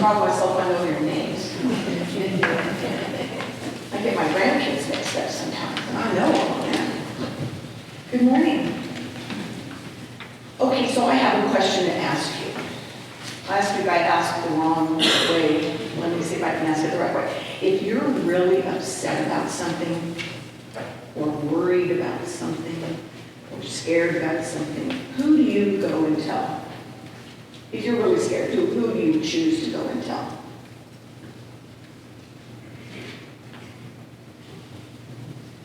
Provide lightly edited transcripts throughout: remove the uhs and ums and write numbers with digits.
proud of myself, I know their names. I get my grandkids mixed up sometimes, and I know all of them. Good morning. Okay, so I have a question to ask you. Last week I asked the wrong way. Let me see if I can ask it the right way. If you're really upset about something, or worried about something, or scared about something, who do you go and tell? If you're really scared, who do you choose to go and tell?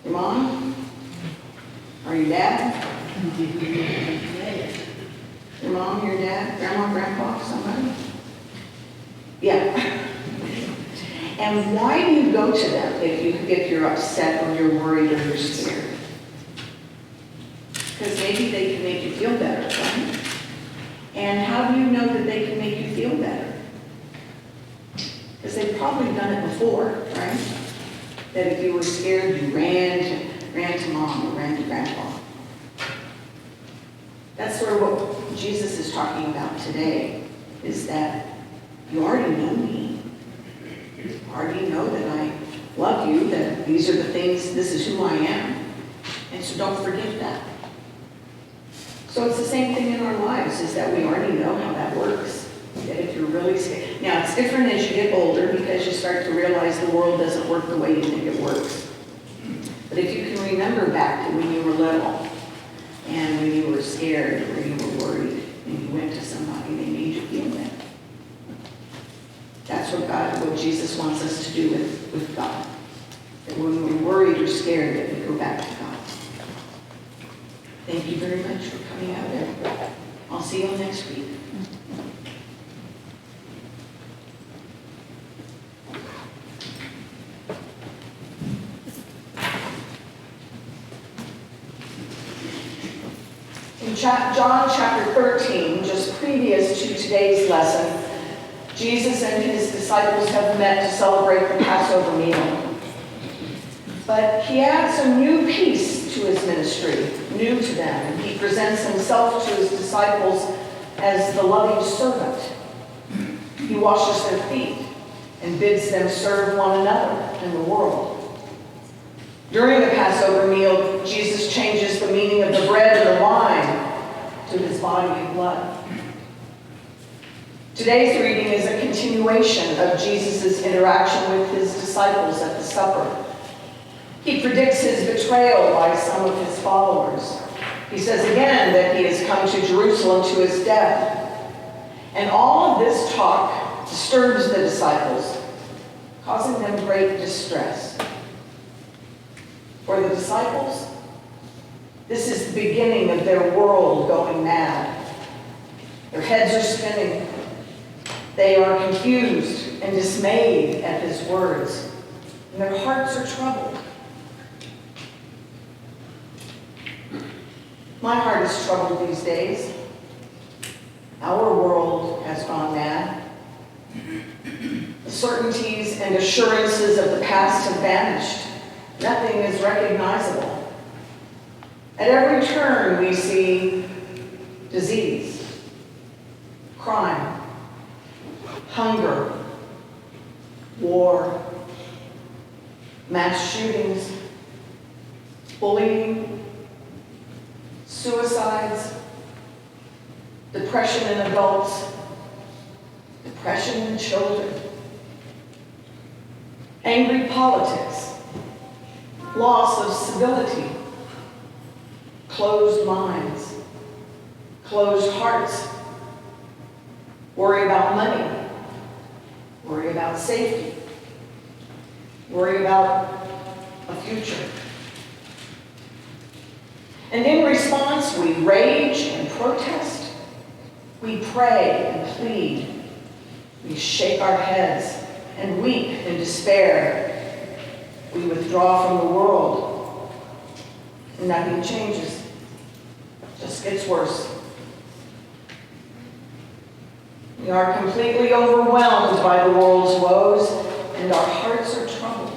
Your mom? Or your dad? Your mom, your dad, grandma, grandpa, somebody? Yeah. And why do you go to them if you're upset or you're worried or you're scared? Because maybe they can make you feel better, right? And how do you know that they can make you feel better? Because they've probably done it before, right? That if you were scared, you ran to mom or ran to grandpa. That's sort of what Jesus is talking about today, is that you already know me. You already know that I love you, that these are the things, this is who I am. And so don't forget that. So it's the same thing in our lives, is that we already know how that works. That if you're really scared. Now, it's different as you get older because you start to realize the world doesn't work the way you think it works. But if you can remember back to when you were little, and when you were scared or you were worried, and you went to somebody, they made you feel that. That's what Jesus wants us to do with God. That when we're worried or scared, that we go back to God. Thank you very much for coming out there. I'll see you next week. In John chapter 13, just previous to today's lesson, Jesus and his disciples have met to celebrate the Passover meal. But he adds a new piece to his ministry, new to them, and he presents himself to his disciples as the loving servant. He washes their feet and bids them serve one another in the world. During the Passover meal, Jesus changes the meaning of the bread and the wine to his body and blood. Today's reading is a continuation of Jesus' interaction with his disciples at the supper. He predicts his betrayal by some of his followers. He says again that he has come to Jerusalem to his death. And all of this talk disturbs the disciples, causing them great distress. For the disciples, this is the beginning of their world going mad. Their heads are spinning. They are confused and dismayed at his words, and their hearts are troubled. My heart is troubled these days. Our world has gone mad. The certainties and assurances of the past have vanished. Nothing is recognizable. At every turn we see disease, crime, hunger, war, mass shootings, bullying, suicides, depression in adults, depression in children, angry politics, loss of civility, closed minds, closed hearts, worry about money, worry about safety, worry about a future. And in response, we rage and protest. We pray and plead. We shake our heads and weep in despair. We withdraw from the world. And nothing changes. It just gets worse. We are completely overwhelmed by the world's woes, and our hearts are troubled.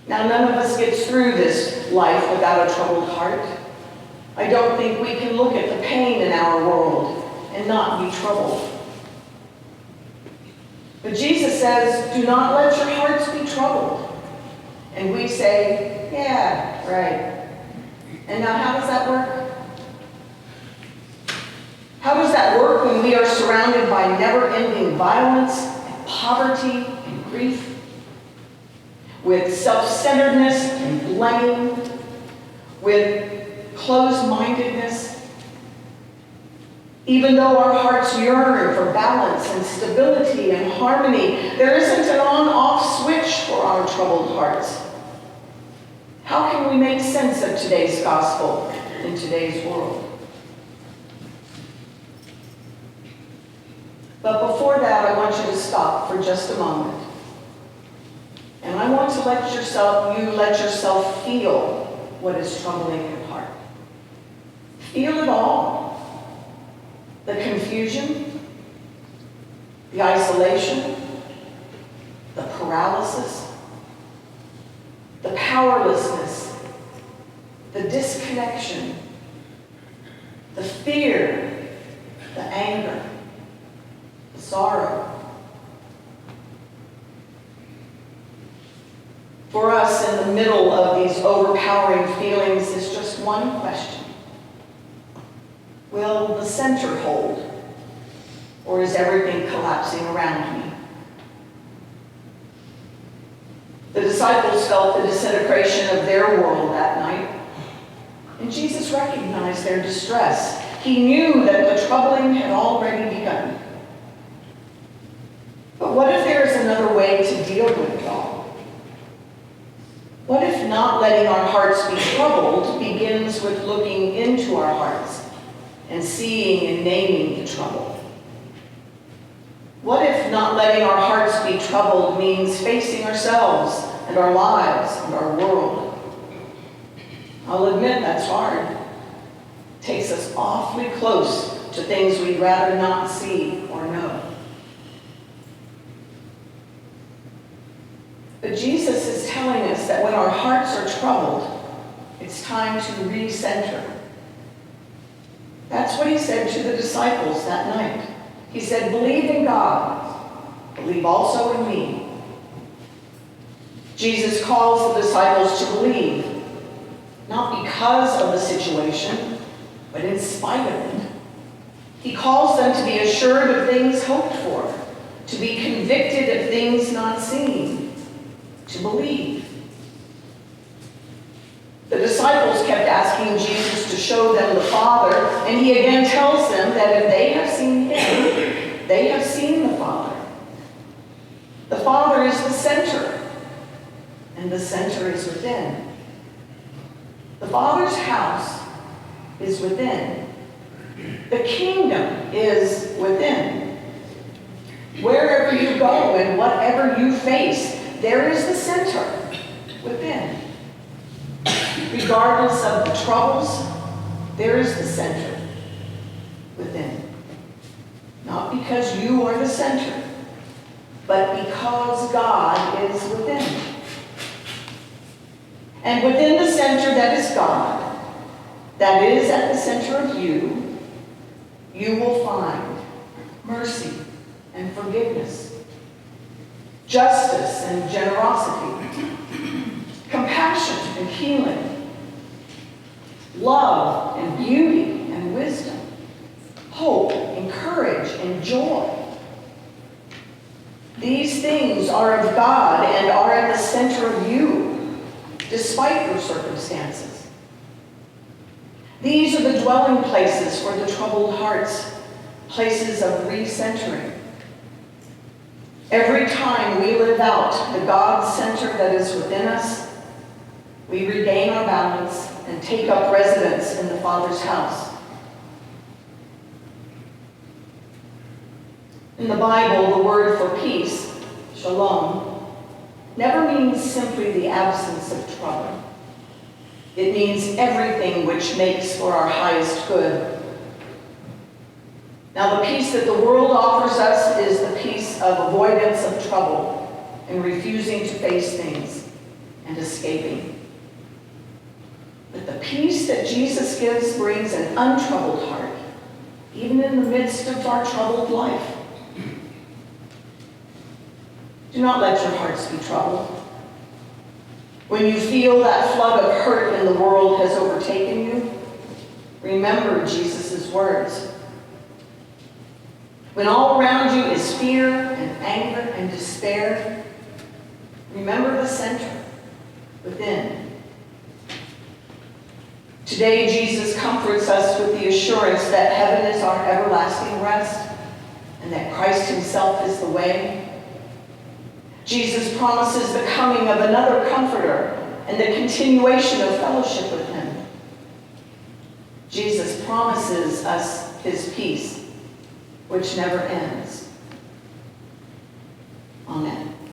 Now, none of us gets through this life without a troubled heart. I don't think we can look at the pain in our world and not be troubled. But Jesus says, do not let your hearts be troubled. And we say, yeah, right. And now how does that work? How does that work when we are surrounded by never-ending violence and poverty and grief, with self-centeredness and blame, with closed-mindedness? Even though our hearts yearn for balance and stability and harmony, there isn't an on-off switch for our troubled hearts. How can we make sense of today's gospel in today's world? But before that, I want you to stop for just a moment. And I want to let yourself feel what is troubling your heart. Feel it all. The confusion, the isolation, the paralysis, the powerlessness, the disconnection, the fear, the anger, the sorrow. For us, in the middle of these overpowering feelings is just one question. Will the center hold, or is everything collapsing around me? The disciples felt the disintegration of their world that night, and Jesus recognized their distress. He knew that the troubling had already begun. But what if there is another way to deal with it all? What if not letting our hearts be troubled begins with looking into our hearts and seeing and naming the trouble? What if not letting our hearts be troubled means facing ourselves and our lives and our world? I'll admit that's hard. It takes us awfully close to things we'd rather not see or know. But Jesus is telling us that when our hearts are troubled, it's time to recenter. That's what he said to the disciples that night. He said, believe in God, believe also in me. Jesus calls the disciples to believe, not because of the situation, but in spite of it. He calls them to be assured of things hoped for, to be convicted of things not seen, to believe. The disciples kept asking Jesus to show them the Father, and he again tells them that if they have seen him, they have seen the Father. The Father is the center, and the center is within. The Father's house is within. The kingdom is within. Wherever you go and whatever you face, there is the center within. Regardless of the troubles, there is the center within. Not because you are the center, but because God is within. And within the center that is God, that is at the center of you, you will find mercy and forgiveness, justice and generosity, compassion and healing, love and beauty and wisdom, hope and courage and joy. These things are of God and are at the center of you, despite your circumstances. These are the dwelling places for the troubled hearts, places of recentering. Every time we live out the God center that is within us, we regain our balance and take up residence in the Father's house. In the Bible, the word for peace, shalom, never means simply the absence of trouble. It means everything which makes for our highest good. Now, the peace that the world offers us is the peace of avoidance of trouble and refusing to face things and escaping. But the peace that Jesus gives brings an untroubled heart, even in the midst of our troubled life. Do not let your hearts be troubled. When you feel that flood of hurt in the world has overtaken you, remember Jesus' words. When all around you is fear and anger and despair, remember the center within. Today, Jesus comforts us with the assurance that heaven is our everlasting rest and that Christ himself is the way. Jesus promises the coming of another comforter and the continuation of fellowship with him. Jesus promises us his peace, which never ends. Amen.